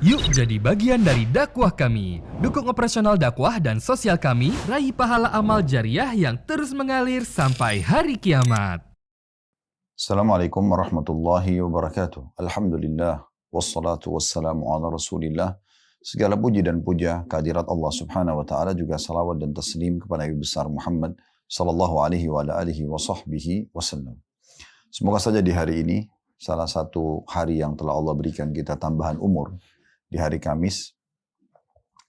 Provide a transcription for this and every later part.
Yuk jadi bagian dari dakwah kami. Dukung operasional dakwah dan sosial kami, raih pahala amal jariah yang terus mengalir sampai hari kiamat. Assalamualaikum warahmatullahi wabarakatuh. Alhamdulillah, wassalatu wassalamu ala rasulillah. Segala puji dan puja kehadirat Allah subhanahu wa ta'ala, juga salawat dan taslim kepada Nabi besar Muhammad sallallahu alaihi wa alihi wa sahbihi wasallam. Semoga saja di hari ini, salah satu hari yang telah Allah berikan kita tambahan umur, di hari Kamis,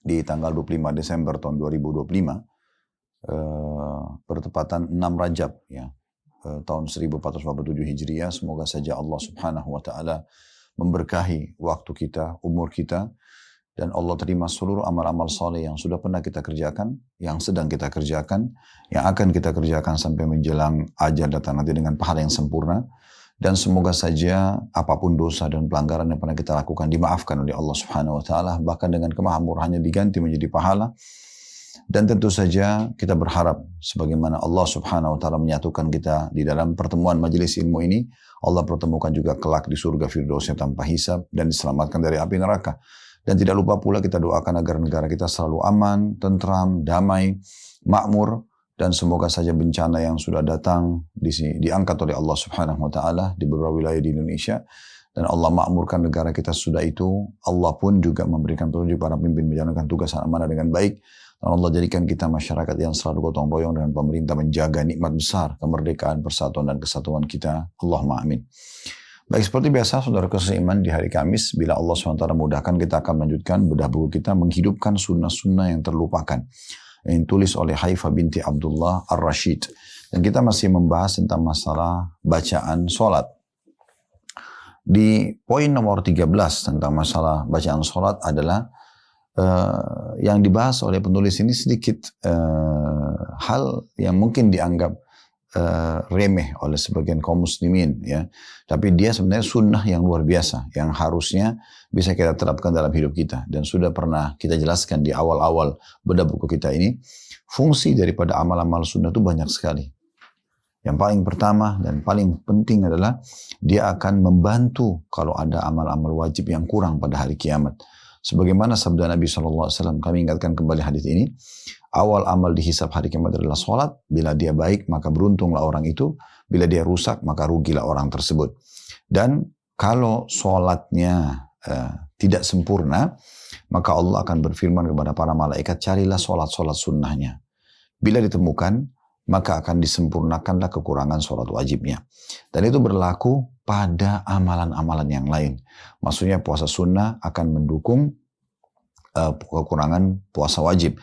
di tanggal 25 Desember tahun 2025, bertepatan 6 Rajab, ya, tahun 1447 Hijriah. Semoga saja Allah subhanahu wa ta'ala memberkahi waktu kita, umur kita, dan Allah terima seluruh amal-amal saleh yang sudah pernah kita kerjakan, yang sedang kita kerjakan, yang akan kita kerjakan sampai menjelang ajal datang nanti dengan pahala yang sempurna. Dan semoga saja apapun dosa dan pelanggaran yang pernah kita lakukan dimaafkan oleh Allah subhanahu wa ta'ala, bahkan dengan kemahamurahannya diganti menjadi pahala. Dan tentu saja kita berharap sebagaimana Allah subhanahu wa ta'ala menyatukan kita di dalam pertemuan majelis ilmu ini, Allah pertemukan juga kelak di surga firdausnya tanpa hisab dan diselamatkan dari api neraka. Dan tidak lupa pula kita doakan agar negara kita selalu aman, tentram, damai, makmur, dan semoga saja bencana yang sudah datang diangkat oleh Allah subhanahu wa ta'ala di beberapa wilayah di Indonesia, dan Allah makmurkan negara kita sudah itu. Allah pun juga memberikan petunjuk para pemimpin menjalankan tugas amanah dengan baik. Dan Allah jadikan kita masyarakat yang selalu gotong royong dengan pemerintah menjaga nikmat besar, kemerdekaan, persatuan dan kesatuan kita. Allahumma amin. Baik, seperti biasa saudara seiman, di hari Kamis bila Allah SWT mudahkan, kita akan melanjutkan bedah buku kita menghidupkan sunnah-sunnah yang terlupakan, yang ditulis oleh Haifah binti Abdullah Ar-Rashid. Dan kita masih membahas tentang masalah bacaan sholat. Di poin nomor 13 tentang masalah bacaan sholat adalah yang dibahas oleh penulis ini sedikit hal yang mungkin dianggap remeh oleh sebagian kaum muslimin, ya. Tapi dia sebenarnya sunnah yang luar biasa yang harusnya bisa kita terapkan dalam hidup kita. Dan sudah pernah kita jelaskan di awal-awal bedah buku kita ini, fungsi daripada amal-amal sunnah itu banyak sekali. Yang paling pertama dan paling penting adalah dia akan membantu kalau ada amal-amal wajib yang kurang pada hari kiamat. Sebagaimana sabda Nabi SAW, kami ingatkan kembali hadis ini, awal amal dihisab hari kiamat adalah sholat. Bila dia baik maka beruntunglah orang itu, bila dia rusak maka rugilah orang tersebut. Dan kalau sholatnya tidak sempurna, maka Allah akan berfirman kepada para malaikat, carilah sholat-sholat sunnahnya. Bila ditemukan, maka akan disempurnakanlah kekurangan sholat wajibnya. Dan itu berlaku pada amalan-amalan yang lain. Maksudnya puasa sunnah akan mendukung kekurangan puasa wajib.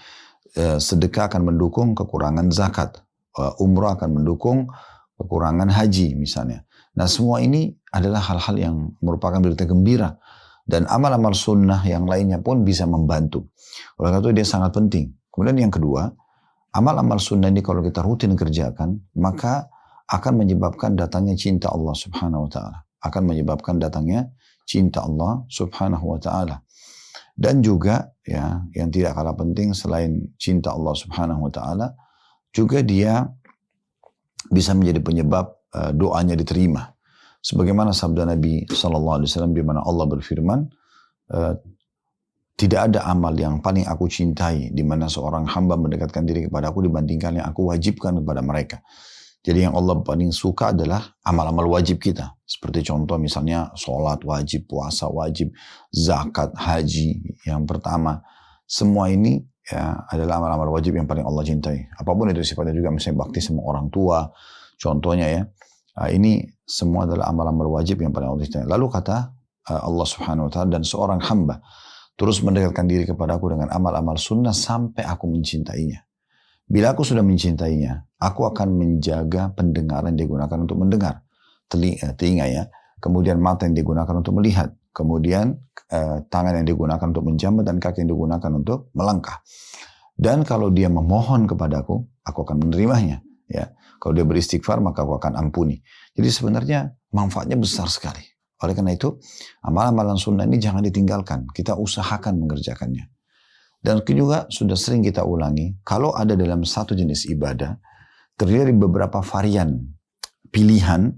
Sedekah akan mendukung kekurangan zakat. Umrah akan mendukung kekurangan haji misalnya. Nah, semua ini adalah hal-hal yang merupakan berita gembira. Dan amal-amal sunnah yang lainnya pun bisa membantu. Oleh karena itu dia sangat penting. Kemudian yang kedua, amal-amal sunnah ini kalau kita rutin kerjakan, maka akan menyebabkan datangnya cinta Allah subhanahu wa ta'ala. Akan menyebabkan datangnya cinta Allah subhanahu wa ta'ala. Dan juga, ya, yang tidak kalah penting selain cinta Allah subhanahu wa ta'ala, juga dia bisa menjadi penyebab doanya diterima. Sebagaimana sabda Nabi SAW di mana Allah berfirman, tidak ada amal yang paling aku cintai di mana seorang hamba mendekatkan diri kepada aku dibandingkan yang aku wajibkan kepada mereka. Jadi yang Allah paling suka adalah amal-amal wajib kita. Seperti contoh misalnya sholat wajib, puasa wajib, zakat, haji yang pertama. Semua ini ya adalah amal-amal wajib yang paling Allah cintai. Apapun itu sifatnya, juga misalnya bakti sama orang tua. Contohnya ya, ini semua adalah amal-amal wajib yang paling Allah cintai. Lalu kata Allah subhanahu wa ta'ala, dan seorang hamba terus mendekatkan diri kepada aku dengan amal-amal sunnah sampai aku mencintainya. Bila aku sudah mencintainya, aku akan menjaga pendengaran yang digunakan untuk mendengar. Telinga ya. Kemudian mata yang digunakan untuk melihat. Kemudian tangan yang digunakan untuk menjamah dan kaki yang digunakan untuk melangkah. Dan kalau dia memohon kepadaku, aku akan menerimanya. Ya. Kalau dia beristighfar, maka aku akan ampuni. Jadi sebenarnya manfaatnya besar sekali. Oleh karena itu, amal-amalan sunnah ini jangan ditinggalkan. Kita usahakan mengerjakannya. Dan juga sudah sering kita ulangi, kalau ada dalam satu jenis ibadah, terdiri dari beberapa varian pilihan,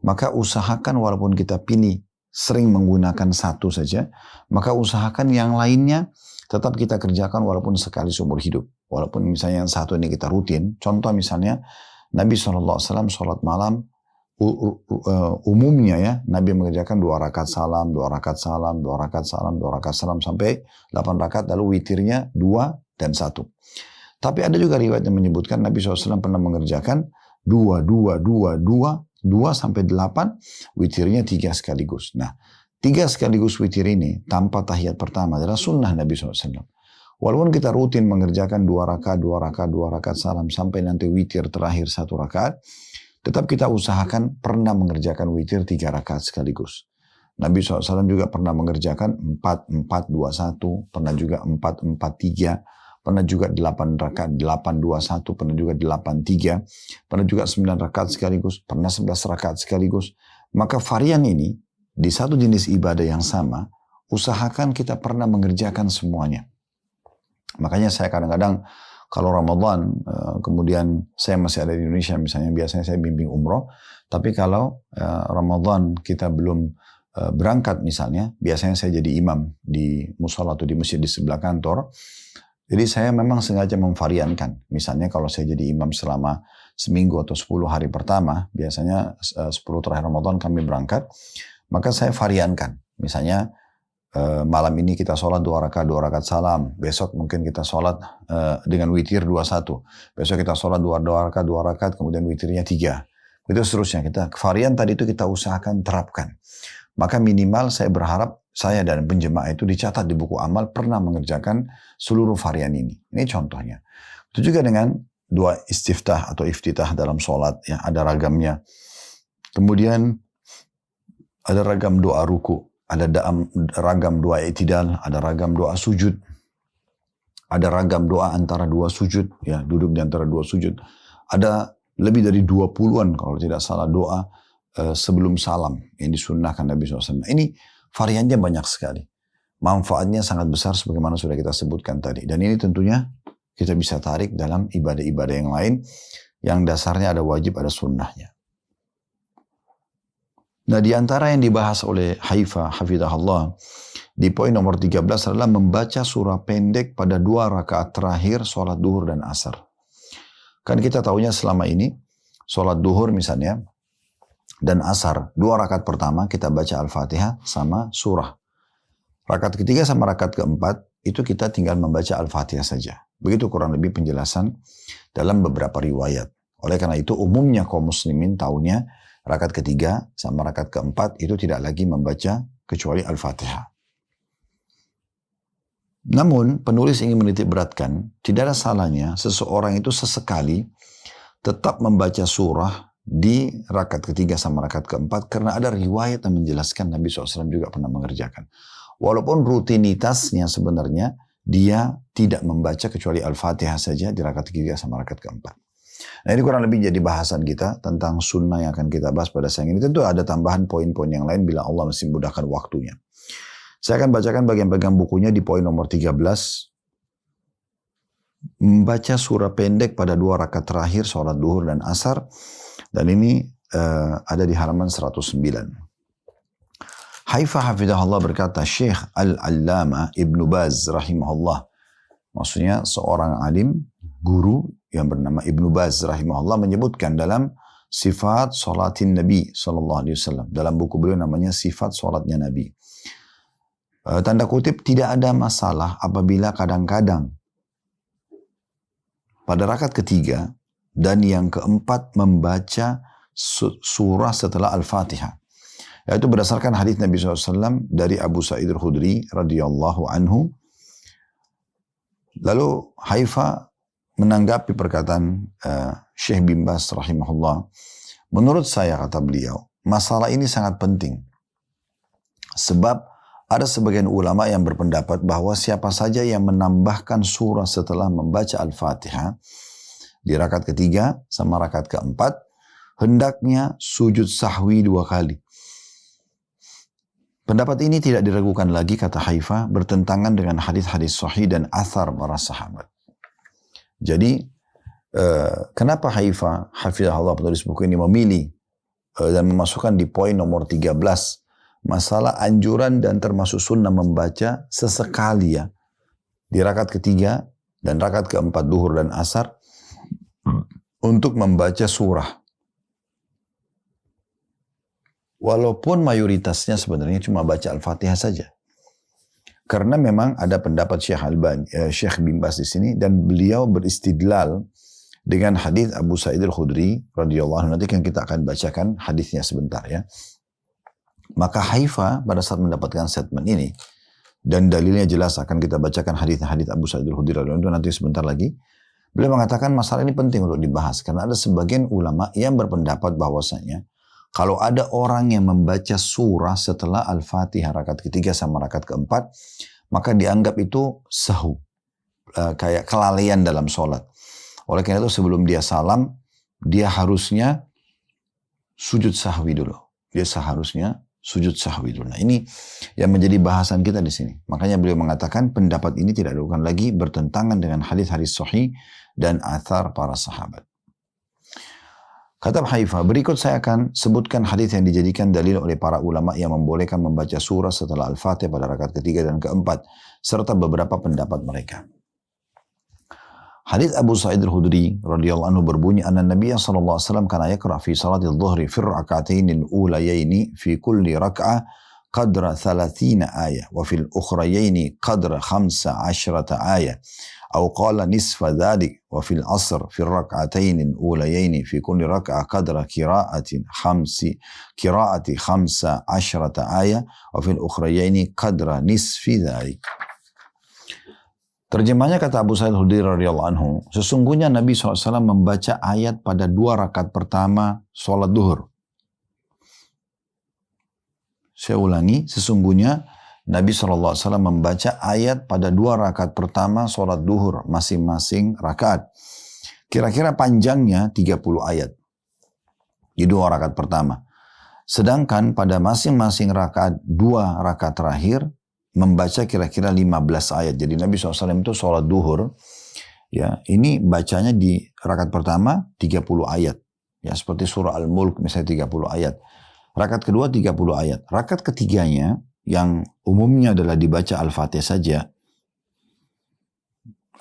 maka usahakan walaupun kita pilih sering menggunakan satu saja, maka usahakan yang lainnya tetap kita kerjakan walaupun sekali seumur hidup. Walaupun misalnya yang satu ini kita rutin. Contoh misalnya Nabi SAW sholat malam umumnya ya, Nabi mengerjakan 2 rakaat salam, 2 rakaat salam, 2 rakaat salam, 2 rakaat salam sampai 8 rakaat, lalu witirnya 2 dan 1. Tapi ada juga riwayat yang menyebutkan Nabi SAW pernah mengerjakan 2, 2, 2, 2, 2 sampai 8, witirnya 3 sekaligus. Nah, 3 sekaligus witir ini tanpa tahiyat pertama adalah sunnah Nabi SAW. Walaupun kita rutin mengerjakan 2 rakaat, 2 rakaat, 2 rakaat salam sampai nanti witir terakhir 1 rakaat, tetap kita usahakan pernah mengerjakan witir 3 rakaat sekaligus. Nabi SAW juga pernah mengerjakan 4, 4, 2, 1, pernah juga 4, 4, 3, pernah juga 8 rakaat, 8, 2, 1, pernah juga 8, 3, pernah juga 9 rakaat sekaligus, pernah 11 rakaat sekaligus. Maka varian ini, di satu jenis ibadah yang sama, usahakan kita pernah mengerjakan semuanya. Makanya saya kadang-kadang kalau Ramadan, kemudian saya masih ada di Indonesia misalnya, biasanya saya bimbing umroh. Tapi kalau Ramadan kita belum berangkat misalnya, biasanya saya jadi imam di musola atau di masjid di sebelah kantor. Jadi saya memang sengaja memvariankan. Misalnya kalau saya jadi imam selama seminggu atau 10 hari pertama, biasanya 10 terakhir Ramadan kami berangkat, maka saya variankan. Misalnya malam ini kita sholat 2 rakaat salam. Besok mungkin kita sholat dengan witir 2-1. Besok kita sholat 2 rakaat, kemudian witirnya 3. Itu seterusnya. Varian tadi itu kita usahakan terapkan. Maka minimal saya berharap saya dan penjemaah itu dicatat di buku amal pernah mengerjakan seluruh varian ini. Ini contohnya. Itu juga dengan doa istiftah atau iftitah dalam sholat. Ya, ada ragamnya. Kemudian ada ragam doa ruku. Ada ragam doa i'tidal, ada ragam doa sujud, ada ragam doa antara 2 sujud, ya duduk di antara 2 sujud. Ada lebih dari 20-an kalau tidak salah doa sebelum salam yang disunnahkan Nabi SAW. Ini variannya banyak sekali. Manfaatnya sangat besar sebagaimana sudah kita sebutkan tadi. Dan ini tentunya kita bisa tarik dalam ibadah-ibadah yang lain yang dasarnya ada wajib, ada sunnahnya. Nah, di antara yang dibahas oleh Haifa hafizahullah di poin nomor 13 adalah membaca surah pendek pada 2 rakaat terakhir sholat duhur dan asar. Kan kita tahunya selama ini sholat duhur misalnya dan asar 2 rakaat pertama kita baca Al-Fatihah sama surah. Rakaat ketiga sama rakaat keempat itu kita tinggal membaca Al-Fatihah saja. Begitu kurang lebih penjelasan dalam beberapa riwayat. Oleh karena itu umumnya kaum muslimin tahunya rakaat ketiga sama rakaat keempat itu tidak lagi membaca kecuali Al-Fatihah. Namun penulis ingin menitik beratkan, tidak ada salahnya seseorang itu sesekali tetap membaca surah di rakaat ketiga sama rakaat keempat karena ada riwayat yang menjelaskan Nabi SAW juga pernah mengerjakan. Walaupun rutinitasnya sebenarnya dia tidak membaca kecuali Al-Fatihah saja di rakaat ketiga sama rakaat keempat. Nah ini kurang lebih jadi bahasan kita tentang sunnah yang akan kita bahas pada siang ini. Tentu ada tambahan poin-poin yang lain bila Allah masih mudahkan waktunya. Saya akan bacakan bagian-bagian bukunya di poin nomor 13. Membaca surah pendek pada 2 rakaat terakhir sholat duhur dan asar. Dan ini ada di halaman 109. Haifa hafizahullah berkata, Syekh Al-Allama Ibnu Baz rahimahullah. Maksudnya seorang alim, guru yang bernama Ibnu Baz rahimahullah menyebutkan dalam sifat salatin Nabi SAW. Dalam buku beliau namanya sifat salatnya Nabi. Tanda kutip, tidak ada masalah apabila kadang-kadang pada rakaat ketiga dan yang keempat membaca surah setelah Al-Fatihah. Yaitu berdasarkan hadis Nabi SAW dari Abu Sa'id Al-Khudri radhiyallahu anhu. Lalu Haifa menanggapi perkataan Syekh bin Baz rahimahullah. Menurut saya, kata beliau, masalah ini sangat penting. Sebab ada sebagian ulama yang berpendapat bahwa siapa saja yang menambahkan surah setelah membaca Al-Fatihah di rakaat ketiga sama rakaat keempat, hendaknya sujud sahwi 2 kali. Pendapat ini tidak diragukan lagi, kata Haifa, bertentangan dengan hadis-hadis sahih dan athar para sahabat. Jadi, kenapa Haifa, hafizahullah penulis buku ini memilih dan memasukkan di poin nomor 13, masalah anjuran dan termasuk sunnah membaca sesekali ya. Di rakaat ketiga dan rakaat keempat duhur dan asar untuk membaca surah. Walaupun mayoritasnya sebenarnya cuma baca Al-Fatihah saja. Karena memang ada pendapat Syekh bin Baz di sini dan beliau beristidlal dengan hadis Abu Sa'id Al-Khudri radhiyallahu anhu, nanti kan kita akan bacakan hadisnya sebentar ya. Maka Haifa pada saat mendapatkan statement ini dan dalilnya jelas akan kita bacakan hadis Abu Sa'id Al-Khudri radhiyallahu anhu nanti sebentar lagi. Beliau mengatakan masalah ini penting untuk dibahas karena ada sebagian ulama yang berpendapat bahwasanya kalau ada orang yang membaca surah setelah Al-Fatihah rakaat ketiga sama rakaat keempat, maka dianggap itu sahu, kayak kelalaian dalam sholat. Oleh karena itu sebelum dia salam, dia harusnya sujud sahwi dulu. Dia seharusnya sujud sahwi dulu. Nah ini yang menjadi bahasan kita di sini. Makanya beliau mengatakan pendapat ini tidak dilakukan lagi bertentangan dengan hadis-hadis sahih dan athar para sahabat. Kata Haifa, berikut saya akan sebutkan hadis yang dijadikan dalil oleh para ulama yang membolehkan membaca surah setelah Al-Fatihah pada rakaat ketiga dan keempat, serta beberapa pendapat mereka. Hadis Abu Sa'id Al-Khudri radhiyallahu anhu berbunyi, anna Nabiya sallallahu alaihi wasallam kana yaqra fi salatil dhuhri fi rak'atayn al-ulayayn fi kulli rak'ah qadra 30 ayah wa fil ukhrayayn qadra 15 ayah. أو قال نصف ذلك وفي العصر في الركعتين الأوليين في كل ركعة قدر قراءة 15 آية وفي الأخريين قدر نصف ذلك. Terjemahnya kata Abu Sa'id Al-Khudri radhiyallahu anhu, sesungguhnya Nabi SAW membaca ayat pada 2 rakaat pertama sholat duhur. Saya ulangi, sesungguhnya Nabi SAW membaca ayat pada 2 rakaat pertama sholat duhur masing-masing rakaat. Kira-kira panjangnya 30 ayat di 2 rakaat pertama. Sedangkan pada masing-masing rakaat 2 rakaat terakhir membaca kira-kira 15 ayat. Jadi Nabi SAW itu sholat duhur, ya ini bacanya di rakaat pertama 30 ayat. Ya seperti surah Al-Mulk misalnya 30 ayat. Rakaat kedua 30 ayat. Rakaat ketiganya yang umumnya adalah dibaca Al-Fatihah saja.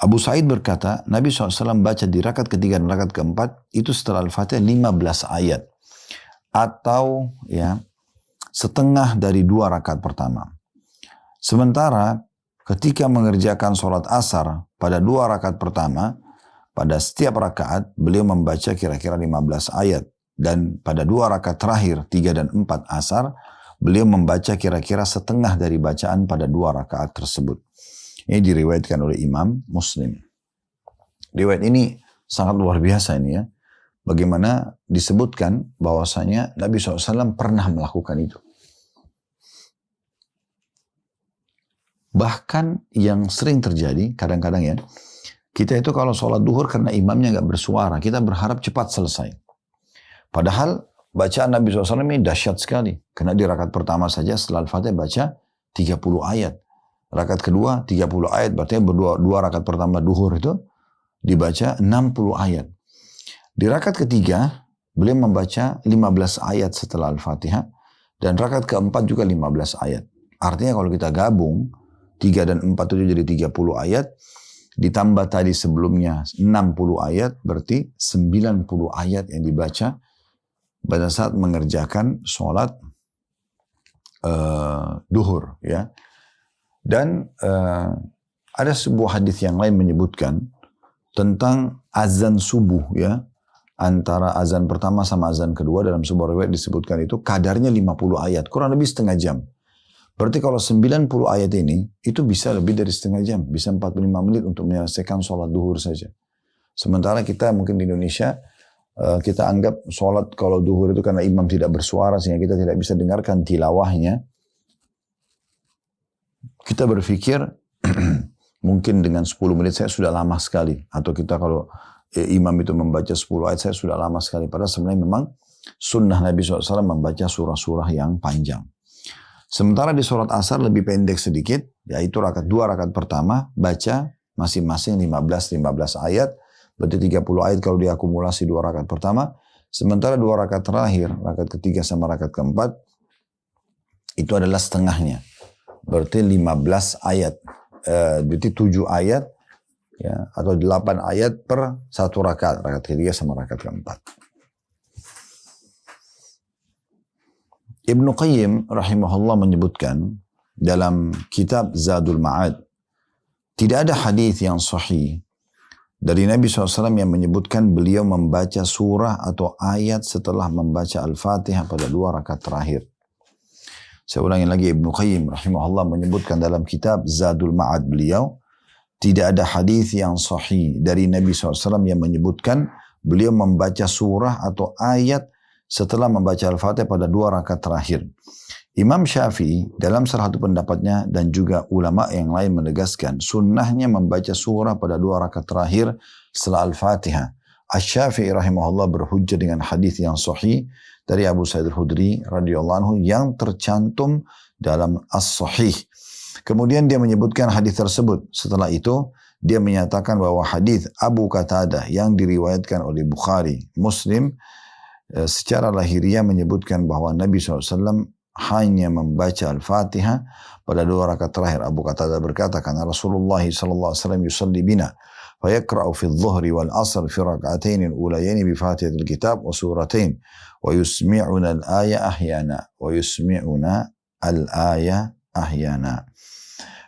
Abu Sa'id berkata, Nabi SAW baca di rakaat ketiga dan rakaat keempat, itu setelah Al-Fatihah 15 ayat. Atau ya setengah dari 2 rakaat pertama. Sementara ketika mengerjakan sholat asar pada 2 rakaat pertama, pada setiap rakaat beliau membaca kira-kira 15 ayat. Dan pada 2 rakaat terakhir, 3 dan 4 asar, beliau membaca kira-kira setengah dari bacaan pada 2 rakaat tersebut. Ini diriwayatkan oleh Imam Muslim. Riwayat ini sangat luar biasa ini ya. Bagaimana disebutkan bahwasanya Nabi SAW pernah melakukan itu. Bahkan yang sering terjadi kadang-kadang ya, kita itu kalau sholat duhur karena imamnya nggak bersuara, kita berharap cepat selesai. Padahal bacaan Nabi SAW ini dahsyat sekali. Karena di rakaat pertama saja setelah Al-Fatihah baca 30 ayat. Rakaat kedua 30 ayat. Berarti dua rakaat pertama duhur itu dibaca 60 ayat. Di rakaat ketiga beliau membaca 15 ayat setelah Al-Fatihah. Dan rakaat keempat juga 15 ayat. Artinya kalau kita gabung 3 dan 4 itu jadi 30 ayat. Ditambah tadi sebelumnya 60 ayat. Berarti 90 ayat yang dibaca pada saat mengerjakan sholat duhur ya. Dan ada sebuah hadis yang lain menyebutkan tentang azan subuh ya, antara azan pertama sama azan kedua. Dalam sebuah riwayat disebutkan itu kadarnya 50 ayat, kurang lebih setengah jam. Berarti kalau 90 ayat ini itu bisa lebih dari setengah jam, bisa 45 menit untuk menyelesaikan sholat duhur saja. Sementara kita mungkin di Indonesia kita anggap sholat kalau duhur itu karena imam tidak bersuara sehingga kita tidak bisa dengarkan tilawahnya. Kita berpikir mungkin dengan 10 menit saya sudah lama sekali. Atau kita kalau imam itu membaca 10 ayat saya sudah lama sekali. Padahal sebenarnya memang sunnah Nabi SAW membaca surah-surah yang panjang. Sementara di sholat asar lebih pendek sedikit, yaitu 2 rakaat pertama baca masing-masing 15 ayat. Berarti 30 ayat kalau diakumulasi 2 rakaat pertama. Sementara 2 rakaat terakhir, rakaat ketiga sama rakaat keempat, itu adalah setengahnya. Berarti 15 ayat. Berarti 7 ayat ya, atau 8 ayat per satu rakaat. Rakaat ketiga sama rakaat keempat. Ibnu Qayyim rahimahullah menyebutkan dalam kitab Zadul Ma'ad, tidak ada hadis yang sahih dari Nabi SAW yang menyebutkan beliau membaca surah atau ayat setelah membaca Al-Fatihah pada 2 rakaat terakhir. Saya ulangi lagi, Ibnu Qayyim rahimahullah menyebutkan dalam kitab Zadul Ma'ad beliau, tidak ada hadis yang sahih dari Nabi SAW yang menyebutkan beliau membaca surah atau ayat setelah membaca Al-Fatihah pada 2 rakaat terakhir. Imam Syafi'i dalam salah satu pendapatnya dan juga ulama yang lain menegaskan sunnahnya membaca surah pada 2 rakaat terakhir setelah Al-Fatihah. Asy-Syafi'i rahimahullah berhujjah dengan hadis yang sahih dari Abu Sa'id Al-Khudri radhiyallahu anhu yang tercantum dalam As-Sahih. Kemudian dia menyebutkan hadis tersebut. Setelah itu dia menyatakan bahwa hadis Abu Qatadah yang diriwayatkan oleh Bukhari, Muslim secara lahiriah menyebutkan bahwa Nabi SAW hanya membaca Al-Fatihah pada 2 rakaat terakhir. Abu Qatadah berkata, karena Rasulullah SAW yusalli bina fayakra'u fi dhuhri wal asr fi raka'atain al-ulayaini bi Fatihatil kitab wa suratain wa yusmi'una al-aya ahyana wa yusmi'una al-aya ahyana.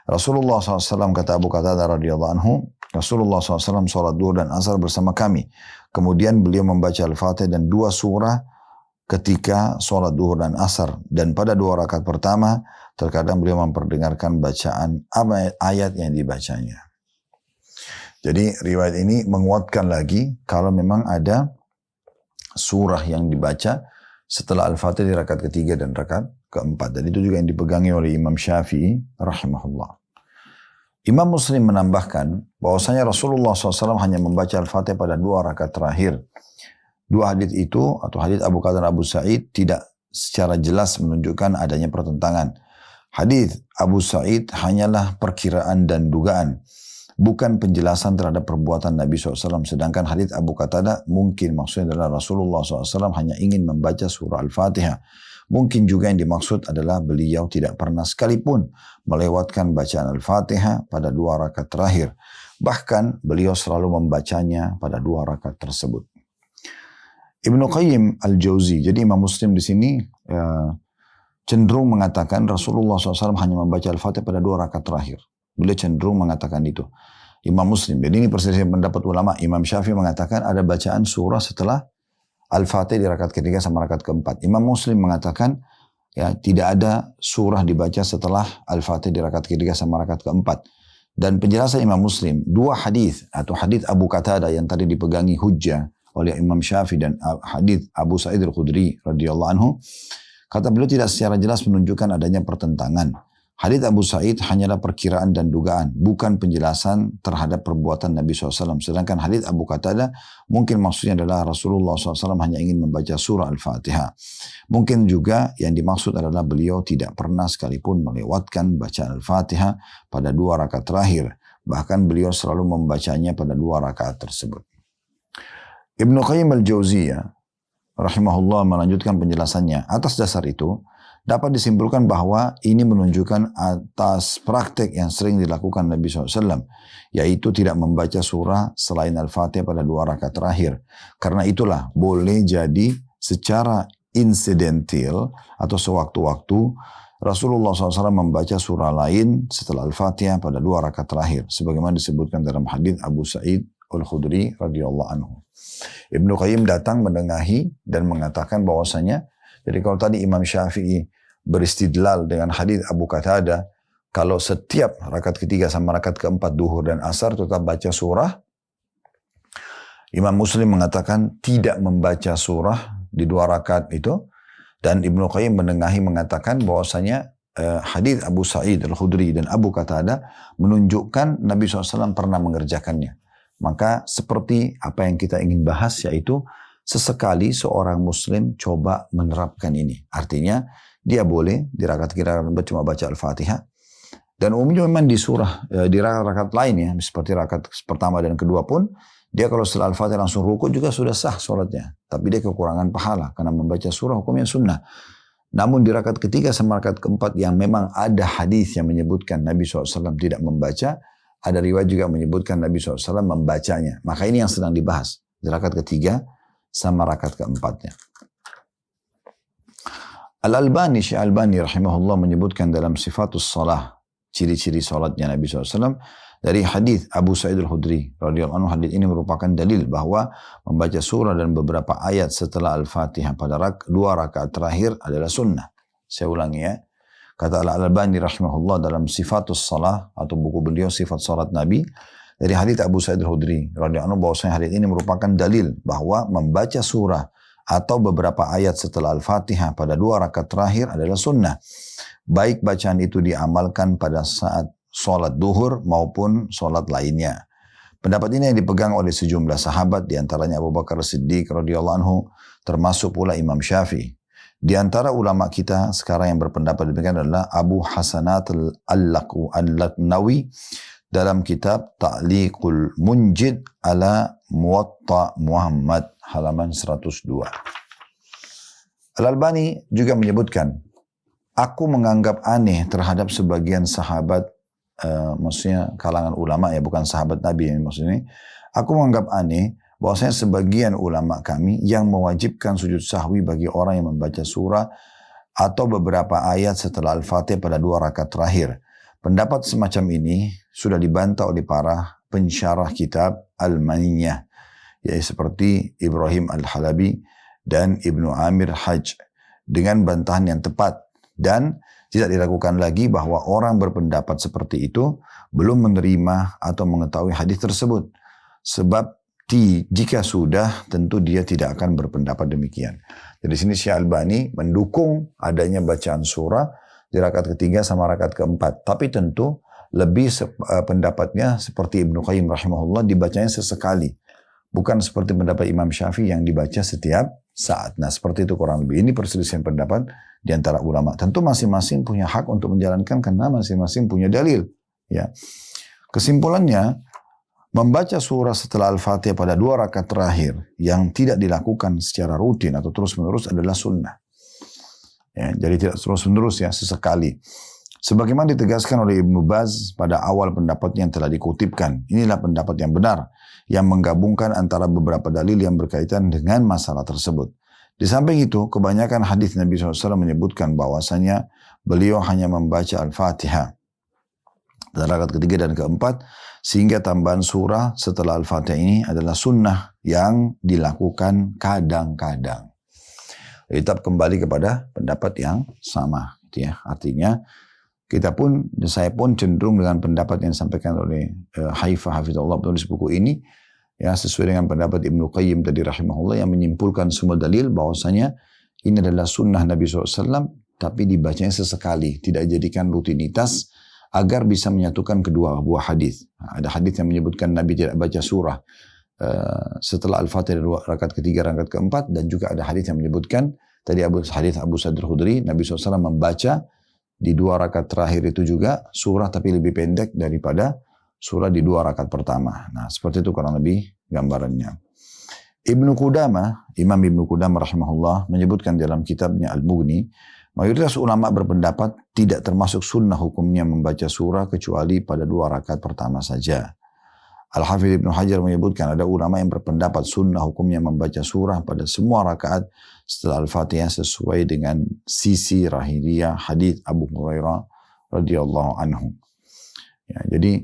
Rasulullah SAW, kata Abu Qatadah radhiyallahu anhu, Rasulullah SAW sholat duhur dan asar bersama kami. Kemudian beliau membaca Al-Fatihah dan 2 surah ketika sholat duhur dan asar. Dan pada 2 rakaat pertama, terkadang beliau memperdengarkan bacaan ayat yang dibacanya. Jadi riwayat ini menguatkan lagi kalau memang ada surah yang dibaca setelah Al-Fatihah di rakaat ketiga dan rakaat keempat. Dan itu juga yang dipegangi oleh Imam Syafi'i rahimahullah. Imam Muslim menambahkan bahwasanya Rasulullah SAW hanya membaca Al-Fatihah pada 2 rakaat terakhir. 2 hadits itu atau hadits Abu Qatadah dan Abu Sa'id tidak secara jelas menunjukkan adanya pertentangan. Hadits Abu Sa'id hanyalah perkiraan dan dugaan, bukan penjelasan terhadap perbuatan Nabi SAW. Sedangkan hadits Abu Qatadah mungkin maksudnya adalah Rasulullah SAW hanya ingin membaca surah Al-Fatihah. Mungkin juga yang dimaksud adalah beliau tidak pernah sekalipun melewatkan bacaan Al-Fatihah pada 2 rakaat terakhir. Bahkan beliau selalu membacanya pada 2 rakaat tersebut. Ibnu Qayyim Al-Jauzi, jadi Imam Muslim di sini cenderung mengatakan Rasulullah SAW hanya membaca Al-Fatihah pada 2 rakaat terakhir. Beliau cenderung mengatakan itu. Imam Muslim, jadi ini perselisihan pendapat ulama. Imam Syafi'i mengatakan ada bacaan surah setelah Al-Fatihah di rakaat ketiga sama rakaat keempat. Imam Muslim mengatakan ya tidak ada surah dibaca setelah Al-Fatihah di rakaat ketiga sama rakaat keempat. Dan penjelasan Imam Muslim, 2 hadis atau hadis Abu Qatadah yang tadi dipegangi hujjah oleh Imam Syafi'i dan hadis Abu Sa'id Al-Khudri radhiyallahu anhu, kata beliau tidak secara jelas menunjukkan adanya pertentangan. Hadits Abu Sa'id hanyalah perkiraan dan dugaan, bukan penjelasan terhadap perbuatan Nabi SAW. Sedangkan hadits Abu Qatadah mungkin maksudnya adalah Rasulullah SAW hanya ingin membaca surah Al-Fatihah. Mungkin juga yang dimaksud adalah beliau tidak pernah sekalipun melewatkan bacaan Al-Fatihah pada 2 rakaat terakhir. Bahkan beliau selalu membacanya pada 2 rakaat tersebut. Ibnu Qayyim Al-Jauziyah rahimahullah melanjutkan penjelasannya. Atas dasar itu, dapat disimpulkan bahwa ini menunjukkan atas praktek yang sering dilakukan Nabi SAW, yaitu tidak membaca surah selain Al-Fatihah pada 2 rakaat terakhir. Karena itulah boleh jadi secara insidental atau sewaktu-waktu Rasulullah SAW membaca surah lain setelah Al-Fatihah pada 2 rakaat terakhir, sebagaimana disebutkan dalam hadis Abu Sa'id Al-Khudri radhiyallahu anhu. Ibnu Qayyim datang menengahi dan mengatakan bahwasanya, jadi kalau tadi Imam Syafi'i beristidlal dengan hadis Abu Qatadah, kalau setiap rakaat ketiga sama rakaat keempat duhur dan asar tetap baca surah, Imam Muslim mengatakan tidak membaca surah di 2 rakaat itu, dan Ibnu Qayyim menengahi mengatakan bahwasanya hadis Abu Sa'id Al-Khudri dan Abu Qatadah menunjukkan Nabi SAW pernah mengerjakannya. Maka seperti apa yang kita ingin bahas, yaitu sesekali seorang muslim coba menerapkan ini. Artinya dia boleh di rakaat ketiga cuma baca Al-Fatihah. Dan umumnya memang di surah, di rakaat lain ya, seperti rakaat pertama dan kedua pun, dia kalau setelah Al-Fatihah langsung ruku juga sudah sah sholatnya. Tapi dia kekurangan pahala karena membaca surah hukumnya sunnah. Namun di rakaat ketiga sama rakaat keempat yang memang ada hadis yang menyebutkan Nabi SAW tidak membaca, ada riwayat juga menyebutkan Nabi SAW membacanya. Maka ini yang sedang dibahas. Di rakaat ketiga sama rakaat keempatnya. Al-Albani, Syekh Albani rahimahullah menyebutkan dalam sifatus salah, ciri-ciri salatnya Nabi SAW, dari hadis Abu Sa'id Al-Khudri radhiyallahu anhu. Hadis ini merupakan dalil bahwa membaca surah dan beberapa ayat setelah Al-Fatihah pada dua rakaat terakhir adalah sunnah. Saya ulangi ya. Kata Al-Albani rahimahullah dalam sifatus salah atau buku beliau sifat salat Nabi, dari hadis Abu Sa'id Al-Khudri radhiyallahu anhu bahwasanya hadis ini merupakan dalil bahwa membaca surah atau beberapa ayat setelah Al-Fatihah pada dua rakaat terakhir adalah sunnah. Baik bacaan itu diamalkan pada saat sholat duhur maupun sholat lainnya. Pendapat ini yang dipegang oleh sejumlah sahabat, diantaranya Abu Bakar Siddiq radhiyallahu anhu, termasuk pula Imam Syafi'i. Di antara ulama kita sekarang yang berpendapat demikian adalah Abu Hasanat al-Laknawi dalam kitab Ta'liqul Munjid ala Muwatta Muhammad halaman 102. Al-Albani juga menyebutkan, aku menganggap aneh terhadap sebagian sahabat, maksudnya kalangan ulama ya, bukan sahabat Nabi ini maksudnya. Aku menganggap aneh bahwasanya sebagian ulama kami yang mewajibkan sujud sahwi bagi orang yang membaca surah atau beberapa ayat setelah Al-Fatihah pada dua rakaat terakhir. Pendapat semacam ini sudah dibantah oleh para pensyarah kitab Al-Maniyah, yaitu seperti Ibrahim Al-Halabi dan Ibnu Amir Hajj, dengan bantahan yang tepat. Dan tidak diragukan lagi bahwa orang berpendapat seperti itu belum menerima atau mengetahui hadis tersebut. Sebab jika sudah, tentu dia tidak akan berpendapat demikian. Jadi sini Syekh Albani mendukung adanya bacaan surah di rakaat ketiga sama rakaat keempat. Tapi tentu lebih pendapatnya seperti Ibnu Qayyim rahimahullah, dibacanya sesekali. Bukan seperti pendapat Imam Syafi'i yang dibaca setiap saat. Nah seperti itu kurang lebih. Ini perselisihan pendapat di antara ulama. Tentu masing-masing punya hak untuk menjalankan karena masing-masing punya dalil. Ya. Kesimpulannya, membaca surah setelah Al-Fatihah pada dua rakaat terakhir yang tidak dilakukan secara rutin atau terus-menerus adalah sunnah. Ya, jadi tidak terus-menerus ya, sesekali. Sebagaimana ditegaskan oleh Ibnu Baz pada awal pendapatnya yang telah dikutipkan. Inilah pendapat yang benar, yang menggabungkan antara beberapa dalil yang berkaitan dengan masalah tersebut. Di samping itu, kebanyakan hadis Nabi SAW menyebutkan bahwasanya beliau hanya membaca Al-Fatihah pada rakaat ketiga dan keempat, sehingga tambahan surah setelah Al-Fatihah ini adalah sunnah yang dilakukan kadang-kadang. Tetap kembali kepada pendapat yang sama. Ya. Artinya, saya pun cenderung dengan pendapat yang disampaikan oleh Haifah Hafizahullah penulis buku ini, ya, sesuai dengan pendapat Ibnu Qayyim tadi rahimahullah yang menyimpulkan semua dalil bahwasanya ini adalah sunnah Nabi SAW, tapi dibacanya sesekali, tidak jadikan rutinitas agar bisa menyatukan kedua buah hadis. Ada hadis yang menyebutkan Nabi tidak baca surah setelah Al-Fatihah dua rakaat ketiga, rakaat keempat, dan juga ada hadis yang menyebutkan tadi hadis Abu Sa'id Al-Khudri, Nabi SAW membaca di dua rakaat terakhir itu juga surah tapi lebih pendek daripada surah di dua rakaat pertama. Nah, seperti itu kurang lebih gambarannya. Ibnu Qudamah, Imam Ibnu Qudamah rahimahullah menyebutkan dalam kitabnya Al-Mughni, mayoritas ulama berpendapat tidak termasuk sunnah hukumnya membaca surah kecuali pada dua rakaat pertama saja. Al-Hafidz Ibnu Hajar menyebutkan ada ulama yang berpendapat sunnah hukumnya membaca surah pada semua rakaat setelah Al-Fatihah sesuai dengan sisi rahiliyah hadis Abu Hurairah radhiyallahu anhu. Ya, jadi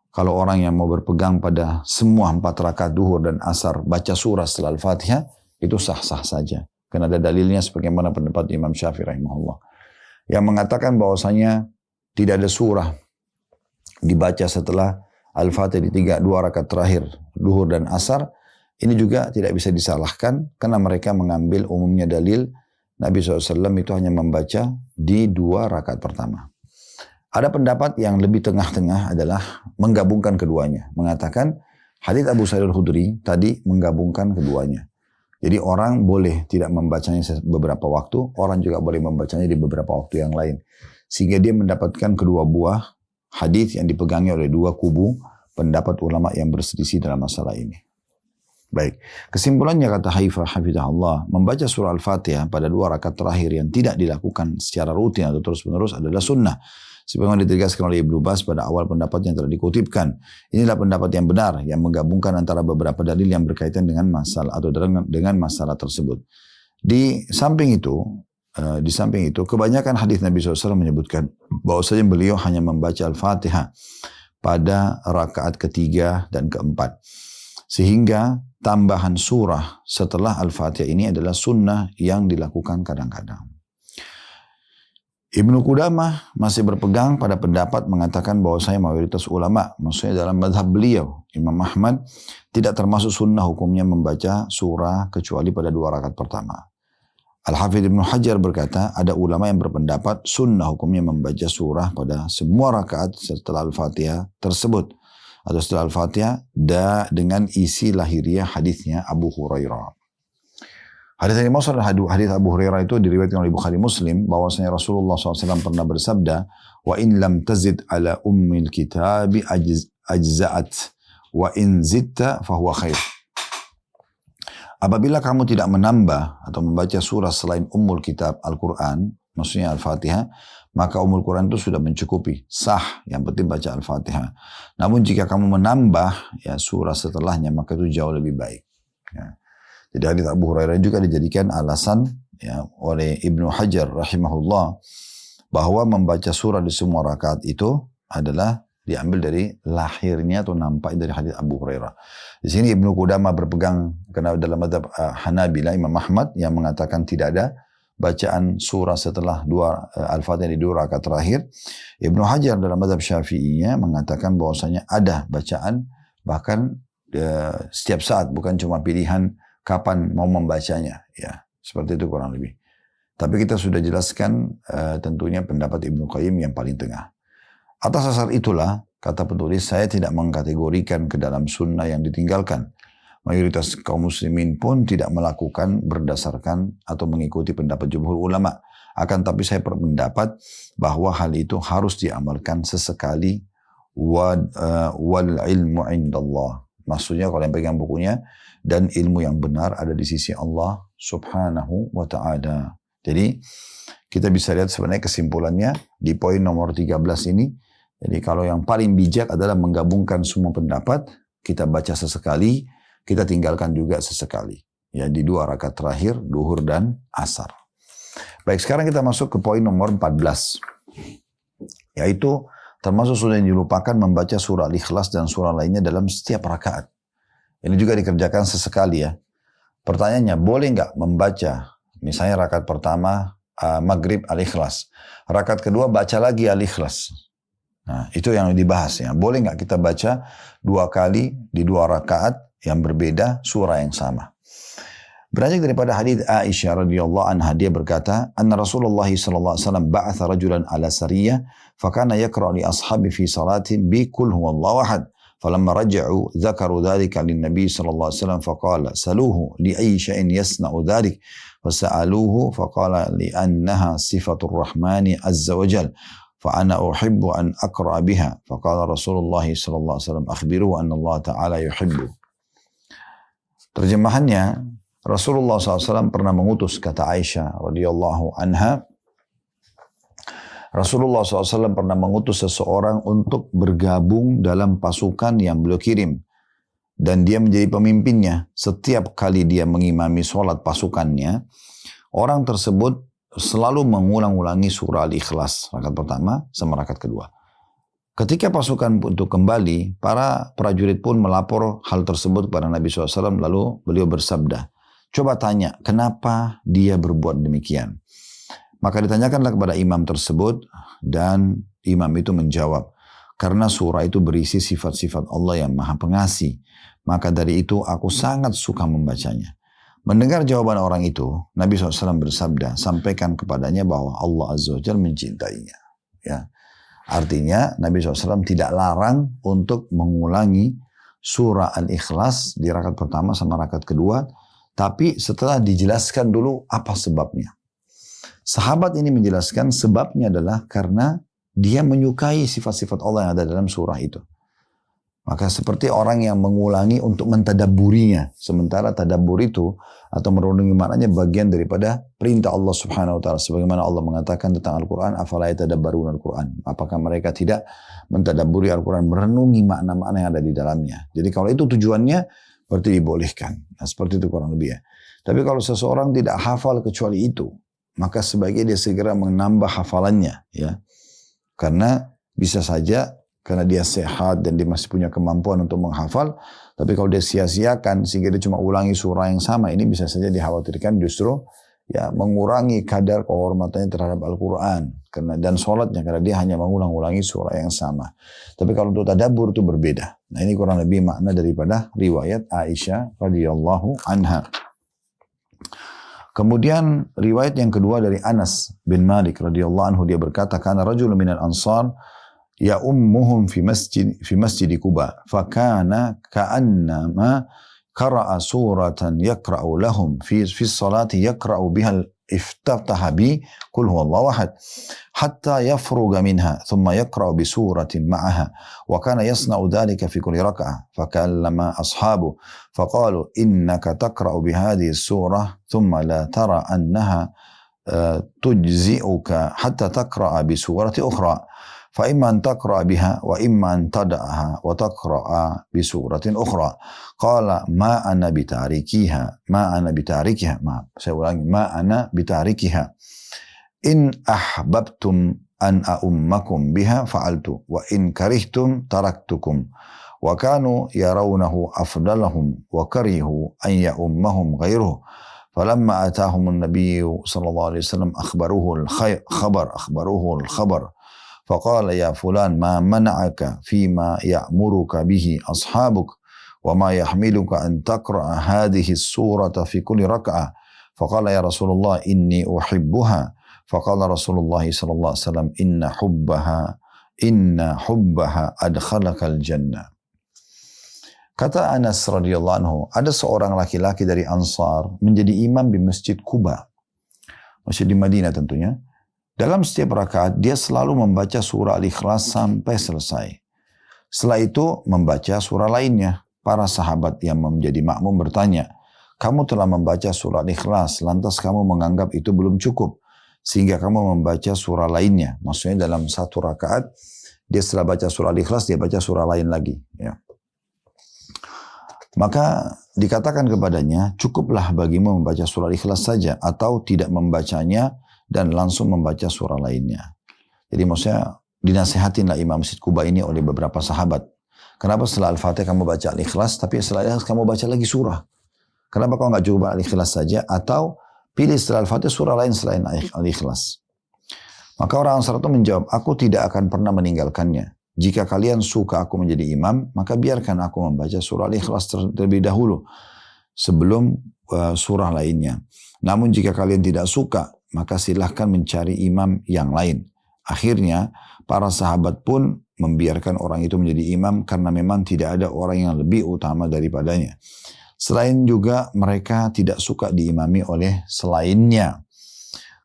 kalau orang yang mau berpegang pada semua 4 rakaat duhur dan asar baca surah setelah Al-Fatihah, itu sah-sah saja. Karena ada dalilnya sebagaimana pendapat Imam Syafi'i rahimahullah, yang mengatakan bahwasanya tidak ada surah dibaca setelah Al-Fatihah di 2 rakaat terakhir duhur dan asar. Ini juga tidak bisa disalahkan karena mereka mengambil umumnya dalil Nabi SAW itu hanya membaca di 2 rakaat pertama. Ada pendapat yang lebih tengah-tengah adalah menggabungkan keduanya. Mengatakan hadits Abu Sa'id Al-Khudri tadi menggabungkan keduanya. Jadi orang boleh tidak membacanya beberapa waktu, orang juga boleh membacanya di beberapa waktu yang lain. Sehingga dia mendapatkan kedua buah hadis yang dipegangi oleh dua kubu pendapat ulama yang berselisih dalam masalah ini. Baik, kesimpulannya kata Hafizahullah, membaca surah Al-Fatihah pada 2 rakaat terakhir yang tidak dilakukan secara rutin atau terus-menerus adalah sunnah. Sebagaimana ditegaskan oleh Ibnu Bas pada awal pendapat yang telah dikutipkan. Inilah pendapat yang benar yang menggabungkan antara beberapa dalil yang berkaitan dengan masalah atau dengan masalah tersebut. Di samping itu, kebanyakan hadis Nabi SAW menyebutkan bahwasanya beliau hanya membaca Al-Fatihah pada rakaat ketiga dan keempat. Sehingga tambahan surah setelah Al-Fatihah ini adalah sunnah yang dilakukan kadang-kadang. Ibnu Qudamah masih berpegang pada pendapat mengatakan bahwasanya mayoritas ulama, maksudnya dalam mazhab beliau, Imam Ahmad, tidak termasuk sunnah hukumnya membaca surah kecuali pada 2 rakaat pertama. Al-Hafidh Ibnu Hajar berkata, ada ulama yang berpendapat sunnah hukumnya membaca surah pada semua rakaat setelah Al-Fatihah tersebut. Atau setelah Al-Fatihah dengan isi lahiriah hadisnya Abu Hurairah. Hadis yang dimaksud hadis Abu Hurairah itu diriwayatkan oleh Bukhari Muslim bahwasanya Rasulullah SAW pernah bersabda, wa in lam tazid ala ummil kitabi ajza'at wa in zidta fahuwa khair. Apabila kamu tidak menambah atau membaca surah selain Ummul Kitab Al-Quran, maksudnya Al-Fatihah, maka Ummul Quran itu sudah mencukupi, sah, yang penting baca Al-Fatihah. Namun jika kamu menambah ya surah setelahnya, maka itu jauh lebih baik. Ya. Jadi hadits Abu Hurairah juga dijadikan alasan ya, oleh Ibnu Hajar rahimahullah bahwa membaca surah di semua rakaat itu adalah diambil dari lahirnya atau nampak dari hadits Abu Hurairah. Di sini Ibnu Qudamah berpegang karena dalam madzhab Hanabila Imam Ahmad yang mengatakan tidak ada bacaan surah setelah Al-Fatihah di 2 rakaat terakhir. Ibnu Hajar dalam madzhab Syafi'iynya mengatakan bahwasanya ada bacaan bahkan setiap saat, bukan cuma pilihan kapan mau membacanya, ya seperti itu kurang lebih. Tapi kita sudah jelaskan tentunya pendapat Ibnu Qayyim yang paling tengah. Atas dasar itulah kata penulis, saya tidak mengkategorikan ke dalam sunnah yang ditinggalkan. Mayoritas kaum muslimin pun tidak melakukan berdasarkan atau mengikuti pendapat jumhur ulama. Akan tapi saya berpendapat bahwa hal itu harus diamalkan sesekali wal ilmu indallah. Maksudnya kalau yang pegang bukunya, dan ilmu yang benar ada di sisi Allah subhanahu wa ta'ala. Jadi kita bisa lihat sebenarnya kesimpulannya di poin nomor 13 ini. Jadi kalau yang paling bijak adalah menggabungkan semua pendapat, kita baca sesekali, kita tinggalkan juga sesekali. Ya di 2 rakaat terakhir, duhur dan asar. Baik, sekarang kita masuk ke poin nomor 14. Yaitu termasuk sudah dilupakan membaca surah Al-Ikhlas dan surah lainnya dalam setiap rakaat. Ini juga dikerjakan sesekali ya. Pertanyaannya, boleh nggak membaca misalnya rakaat pertama Maghrib Al-Ikhlas. Rakaat kedua baca lagi Al-Ikhlas. Nah itu yang dibahas ya. Boleh nggak kita baca 2 kali di 2 rakaat yang berbeda surah yang sama. Beranjak daripada hadis Aisyah radhiyallahu anha, dia berkata, anna Rasulullah sallallahu alaihi wasallam ba'atha rajulan ala sariyah fakana yaqra li ashabi fi salatin bi qul huwallahu ahad. فلما رجعوا ذكروا ذلك للنبي صلى الله عليه وسلم فقال سألوه لأي شيء يصنع ذلك فسألوه فقال لأنها صفة الرحمن عز وجل فأنا أحب أن أقرأ بها فقال رسول الله صلى الله عليه وسلم أخبروه أن الله تعالى يحبه. Terjemahannya, Rasulullah SAW pernah mengutus, kata Aisyah radhiyallahu anha, Rasulullah SAW pernah mengutus seseorang untuk bergabung dalam pasukan yang beliau kirim. Dan dia menjadi pemimpinnya. Setiap kali dia mengimami sholat pasukannya, orang tersebut selalu mengulang-ulangi surah Al-Ikhlas. Rakaat pertama sama rakaat kedua. Ketika pasukan untuk kembali, para prajurit pun melapor hal tersebut kepada Nabi SAW. Lalu beliau bersabda, coba tanya, kenapa dia berbuat demikian? Maka ditanyakanlah kepada imam tersebut dan imam itu menjawab, karena surah itu berisi sifat-sifat Allah yang maha pengasih. Maka dari itu aku sangat suka membacanya. Mendengar jawaban orang itu, Nabi SAW bersabda, sampaikan kepadanya bahwa Allah Azza wa Jalla mencintainya. Ya. Artinya Nabi SAW tidak larang untuk mengulangi surah Al-Ikhlas di rakaat pertama sama rakaat kedua, tapi setelah dijelaskan dulu apa sebabnya. Sahabat ini menjelaskan sebabnya adalah karena dia menyukai sifat-sifat Allah yang ada dalam surah itu. Maka seperti orang yang mengulangi untuk mentadabburinya. Sementara tadabbur itu atau merenungi maknanya bagian daripada perintah Allah Subhanahu wa taala. Sebagaimana Allah mengatakan tentang Al-Qur'an, afala yatadabbaruna Al-Qur'an? Apakah mereka tidak mentadabburi Al-Qur'an, merenungi makna-makna yang ada di dalamnya. Jadi kalau itu tujuannya berarti dibolehkan. Nah, seperti itu kurang lebih ya. Tapi kalau seseorang tidak hafal kecuali itu, maka sebaiknya dia segera menambah hafalannya ya. Karena bisa saja karena dia sehat dan dia masih punya kemampuan untuk menghafal, tapi kalau dia sia-siakan sehingga dia cuma ulangi surah yang sama, ini bisa saja dikhawatirkan justru ya mengurangi kadar kehormatannya terhadap Al-Quran dan sholatnya karena dia hanya mengulang-ulangi surah yang sama. Tapi kalau untuk tadabbur itu berbeda. Nah ini kurang lebih makna daripada riwayat Aisyah radhiyallahu anha. Kemudian riwayat yang kedua dari Anas bin Malik radhiyallahu anhu, dia berkata, kana rajulun minal ansar ya ummuhum fi masjid Quba fakana ka'annama qara'a suratan yaqra'u lahum fi salati yaqra'u biha iftataha bi qul huwallahu ahad hatta yafruga minha thumma yaqra'u bi suratin ma'aha wa kana yasna'u dhalika fi kulli rak'ah fakallama ashabu faqalu innaka taqra'u bi hadhihi surah thumma la tara annaha tujzi'uka hatta taqra'a bi surati ukhra فإما أن تقرأ بها وإما أن تدعها وتقرأ بسورة أخرى قال ما أنا بتاركها إن أحببتم أن أؤمكم بها فعلت وإن كرهتم تركتكم وكانوا يرونه أفضلهم وكرهوا أن يؤمهم غيره فلما أتاهم النبي صلى الله عليه وسلم أخبروه الخبر فقال يا فلان ما منعك فيما يأمرك به أصحابك وما يحملك أن تقرأ هذه السورة في كل ركعة فقال يا رسول الله إني أحبها فقال رسول الله صلى الله عليه وسلم إن حبها أدخلك الجنة. Kata Anas radhiyallahu anhu, ada seorang laki-laki dari Ansar menjadi imam di Masjid Quba, masjid di Madinah tentunya. Dalam setiap rakaat dia selalu membaca surah Al-Ikhlas sampai selesai. Setelah itu membaca surah lainnya. Para sahabat yang menjadi makmum bertanya, kamu telah membaca surah Al-Ikhlas, lantas kamu menganggap itu belum cukup, sehingga kamu membaca surah lainnya. Maksudnya dalam satu rakaat, dia setelah baca surah Al-Ikhlas, dia baca surah lain lagi. Ya. Maka dikatakan kepadanya, cukuplah bagimu membaca surah Al-Ikhlas saja, atau tidak membacanya, dan langsung membaca surah lainnya. Jadi maksudnya dinasihatinlah Imam Masjid Quba ini oleh beberapa sahabat. Kenapa setelah Al-Fatihah kamu baca Al-Ikhlas, tapi setelah Al-Ikhlas kamu baca lagi surah? Kenapa kau nggak coba Al-Ikhlas saja, atau pilih setelah Al-Fatihah surah lain selain Al-Ikhlas? Maka orang Ansar itu menjawab, aku tidak akan pernah meninggalkannya. Jika kalian suka aku menjadi imam, maka biarkan aku membaca surah Al-Ikhlas terlebih dahulu sebelum surah lainnya. Namun jika kalian tidak suka, maka silahkan mencari imam yang lain. Akhirnya para sahabat pun membiarkan orang itu menjadi imam karena memang tidak ada orang yang lebih utama daripadanya. Selain juga mereka tidak suka diimami oleh selainnya.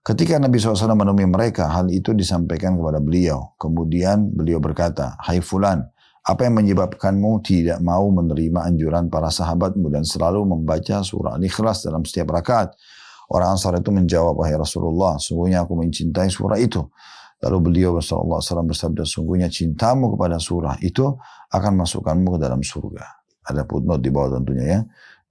Ketika Nabi SAW menemui mereka, hal itu disampaikan kepada beliau. Kemudian beliau berkata, hai fulan, apa yang menyebabkanmu tidak mau menerima anjuran para sahabatmu dan selalu membaca surah Al-Ikhlas dalam setiap rakaat? Orang Ansar itu menjawab, wahai Rasulullah, sungguhnya aku mencintai surah itu. Lalu beliau sallallahu alaihi wasallam bersabda, sungguhnya cintamu kepada surah itu akan masukkanmu ke dalam surga. Ada footnote di bawah tentunya ya.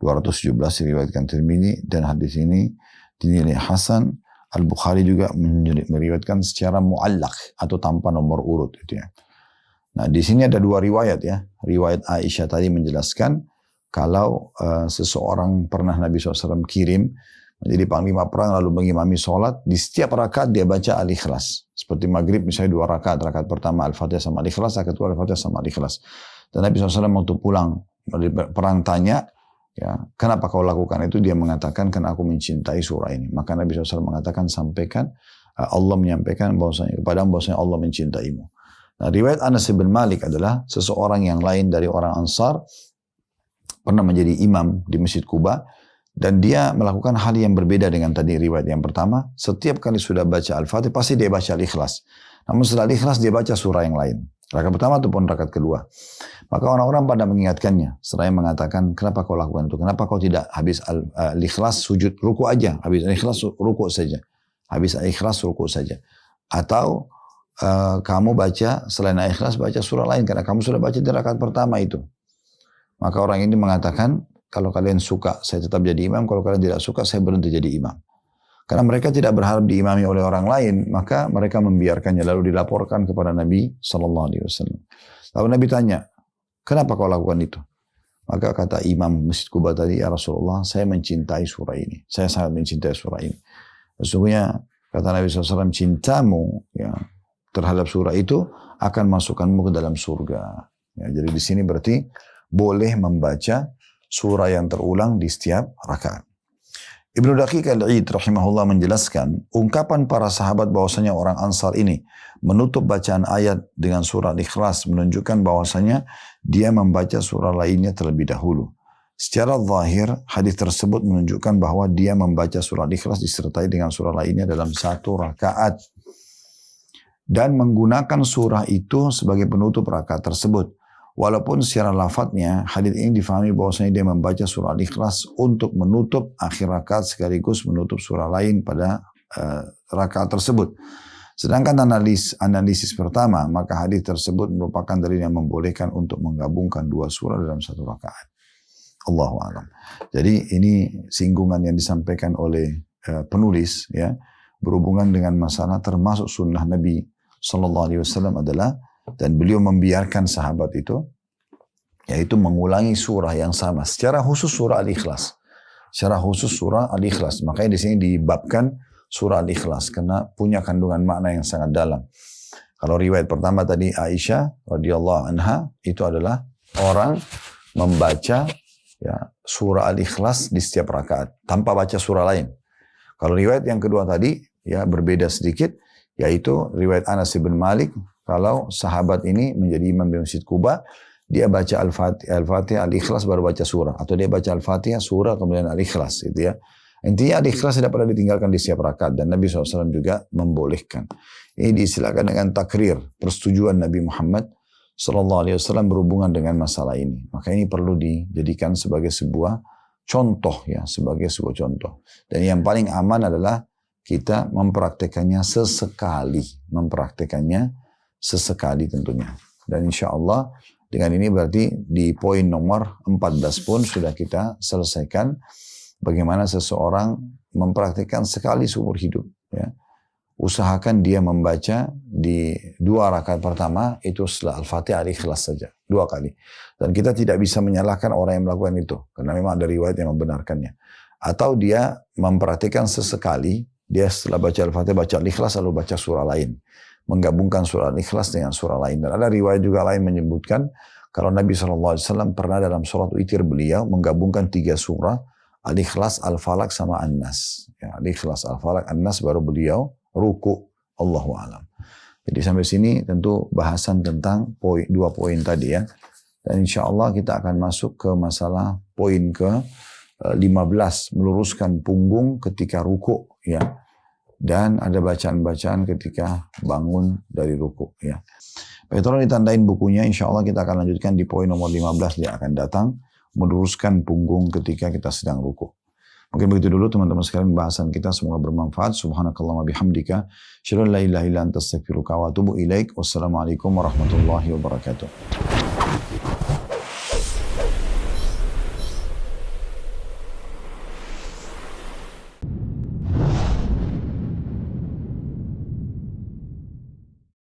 217 diriwayatkan Tirmidzi dan hadis ini dinilai hasan. Al-Bukhari juga meriwayatkan secara muallaq atau tanpa nomor urut itu ya. Nah, di sini ada dua riwayat ya. Riwayat Aisyah tadi menjelaskan kalau seseorang pernah Nabi SAW kirim menjadi panglima perang lalu mengimami sholat, di setiap rakaat dia baca Al-Ikhlas. Seperti maghrib misalnya 2 rakaat, rakaat pertama Al-Fatihah sama Al-Ikhlas, rakaat kedua Al-Fatihah sama Al-Ikhlas. Dan Nabi SAW waktu pulang dari perang tanya, ya, kenapa kau lakukan itu? Dia mengatakan, karena aku mencintai surah ini. Maka Nabi SAW mengatakan, sampaikan, Allah menyampaikan bahwasanya Allah mencintaimu. Nah, riwayat Anas bin Malik adalah seseorang yang lain dari orang Ansar, pernah menjadi imam di Masjid Quba, dan dia melakukan hal yang berbeda dengan tadi riwayat yang pertama. Setiap kali sudah baca Al-Fatihah, pasti dia baca Al-Ikhlas. Namun setelah Al-Ikhlas dia baca surah yang lain. Rakaat pertama ataupun rakaat kedua. Maka orang-orang pada mengingatkannya. Seraya mengatakan, kenapa kau lakukan itu? Kenapa kau tidak habis al-ikhlas sujud ruku aja? Habis al-ikhlas ruku saja. Habis al-ikhlas ruku saja. Atau kamu baca, selain al-ikhlas baca surah lain. Karena kamu sudah baca di rakaat pertama itu. Maka orang ini mengatakan, kalau kalian suka saya tetap jadi imam. Kalau kalian tidak suka saya berhenti jadi imam. Karena mereka tidak berharap diimami oleh orang lain, maka mereka membiarkannya lalu dilaporkan kepada Nabi SAW. Lalu Nabi tanya, kenapa kau lakukan itu? Maka kata Imam Masjid Kuba tadi, ya Rasulullah, saya mencintai surah ini. Saya sangat mencintai surah ini. Sesungguhnya kata Nabi SAW, cintamu ya, terhadap surah itu akan masukkanmu ke dalam surga. Ya, jadi di sini berarti boleh membaca surah yang terulang di setiap rakaat. Ibnu Daqiq al-Id rahimahullah menjelaskan, ungkapan para sahabat bahwasanya orang Ansar ini menutup bacaan ayat dengan surah Al-Ikhlas menunjukkan bahwasanya dia membaca surah lainnya terlebih dahulu. Secara zahir, hadis tersebut menunjukkan bahwa dia membaca surah Al-Ikhlas disertai dengan surah lainnya dalam satu rakaat. Dan menggunakan surah itu sebagai penutup rakaat tersebut. Walaupun secara lafadznya hadis ini difahami bahwasanya dia membaca surah Al-Ikhlas untuk menutup akhir rakaat sekaligus menutup surah lain pada rakaat tersebut. Sedangkan analisis pertama, maka hadis tersebut merupakan dalil yang membolehkan untuk menggabungkan dua surah dalam satu rakaat. Allahu a'lam. Jadi ini singgungan yang disampaikan oleh penulis ya berhubungan dengan masalah termasuk sunnah Nabi SAW adalah, dan beliau membiarkan sahabat itu, yaitu mengulangi surah yang sama. Secara khusus surah Al-Ikhlas. Secara khusus surah Al-Ikhlas. Makanya di sini dibabkan surah Al-Ikhlas. Karena punya kandungan makna yang sangat dalam. Kalau riwayat pertama tadi Aisyah radhiyallahu anha, itu adalah orang membaca ya, surah Al-Ikhlas di setiap rakaat. Tanpa baca surah lain. Kalau riwayat yang kedua tadi, ya berbeda sedikit. Yaitu riwayat Anas bin Malik. Kalau sahabat ini menjadi imam di Masjid Kuba, dia baca Al-Fatihah, Al-Ikhlas baru baca surah. Atau dia baca Al-Fatihah, surah, kemudian Al-Ikhlas. Gitu ya. Intinya Al-Ikhlas tidak pernah ditinggalkan di setiap rakaat. Dan Nabi SAW juga membolehkan. Ini diistilahkan dengan takrir, persetujuan Nabi Muhammad SAW berhubungan dengan masalah ini. Maka ini perlu dijadikan sebagai sebuah contoh. Ya, sebagai sebuah contoh. Dan yang paling aman adalah kita mempraktekannya sesekali. Sesekali tentunya. Dan insya Allah dengan ini berarti di poin nomor 14 pun sudah kita selesaikan bagaimana seseorang mempraktikkan sekali seumur hidup. Ya. Usahakan dia membaca di 2 rakaat pertama itu setelah Al-Fatihah Al-Ikhlas saja. 2 kali. Dan kita tidak bisa menyalahkan orang yang melakukan itu. Karena memang ada riwayat yang membenarkannya. Atau dia mempraktikkan sesekali, dia setelah baca Al-Fatihah baca Al-Ikhlas lalu baca surah lain. Menggabungkan surah Al-Ikhlas dengan surah lain. Dan ada riwayat juga lain menyebutkan kalau Nabi SAW pernah dalam surat witir beliau menggabungkan 3 surah, Al-Ikhlas, Al-Falaq sama An-Nas. Ya, Al-Ikhlas, Al-Falaq, An-Nas baru beliau ruku. Allahu a'lam. Jadi sampai sini tentu bahasan tentang 2 poin tadi ya. Dan insya Allah kita akan masuk ke masalah poin ke 15, meluruskan punggung ketika ruku ya. Dan ada bacaan-bacaan ketika bangun dari ruku ya. Baik, tolong ditandain bukunya, insya Allah kita akan lanjutkan di poin nomor 15 yang akan datang, meluruskan punggung ketika kita sedang ruku. Mungkin begitu dulu teman-teman sekalian bahasan kita, semoga bermanfaat. Subhanakallahumma bihamdika, asyhadu an la ilaha illa anta astaghfiruka wa atubu ilaik. Wassalamualaikum warahmatullahi wabarakatuh.